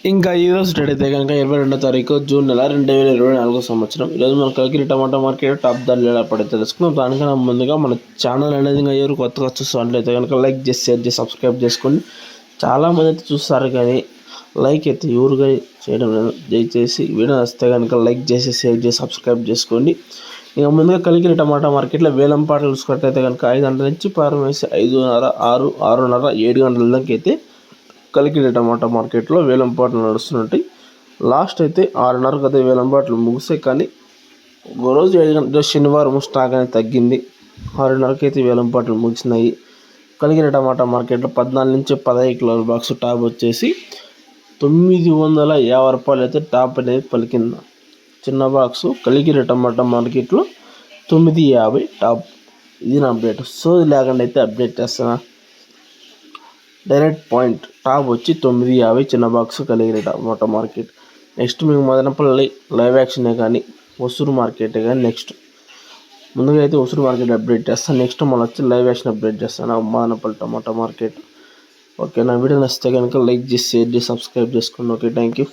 ఇంకా ఈరోజు డేట్ అయితే కనుక 22వ తారీఖు జూన్ నెల 2024 సంవత్సరం. ఈరోజు మన కలికిరి టమాటా మార్కెట్ టాప్ ధరలు ఎలా పడి తెలుసుకుందాం. దానికన్నా ముందుగా మన ఛానల్ అనేది ఇంకా ఎవరు కొత్తగా చూస్తున్నట్లయితే కనుక లైక్ చేసి షేర్ చేసి సబ్స్క్రైబ్ చేసుకోండి. చాలామంది అయితే చూస్తారు కానీ లైక్ అయితే ఎవరుగా చేయడం లేదు. దయచేసి వీడియో వస్తే కనుక లైక్ చేసి షేర్ చేసి సబ్స్క్రైబ్ చేసుకోండి. ఇక ముందుగా కలికిరి టమాటా మార్కెట్లో వేలం పాటలు చూసుకున్నట్లయితే కనుక 5 గంటల నుంచి ప్రారం వేసి 5:30, 6, 6:30, 7 గంటల దాకా అయితే కలికిరి టమాటా మార్కెట్లో వేలం పాటలు నడుస్తుంటాయి. లాస్ట్ అయితే 6:30కి అయితే వేలం పాటలు ముగిసాయి. కానీ ఒక రోజు 7 గంటల శనివారం స్టాక్ అనేది తగ్గింది. 6:30కి అయితే వేలం పాటలు ముగిసినాయి. కలికిరి టమాటా మార్కెట్లో 14 నుంచి 15 కిలోల బాక్స్ టాప్ వచ్చేసి 950 రూపాయలు అయితే టాప్ అనేది పలికింది. చిన్న బాక్సు కలికిరి టమాటా మార్కెట్లో 950 టాప్. ఇది నా అప్డేట్. సో లేకుండా అయితే అప్డేట్ చేస్తాను. డైరెక్ట్ పాయింట్ టాప్ వచ్చి 950 చిన్న బాక్స్ కలిగిన టమాటా మార్కెట్. నెక్స్ట్ మీకు మదనపల్లి లైవ్ యాక్షనే కానీ ఒసూరు మార్కెటే కానీ నెక్స్ట్ ముందుగా అయితే ఒసూరు మార్కెట్ అప్డేట్ చేస్తాను. నెక్స్ట్ మళ్ళీ వచ్చి లైవ్ యాక్షన్ అప్డేట్ చేస్తాను మదనపల్లి టమాటా మార్కెట్. ఓకే, నా వీడియో నచ్చితే కనుక లైక్ చేసి షేర్ చేసి సబ్స్క్రైబ్ చేసుకోండి. Okay, thank you.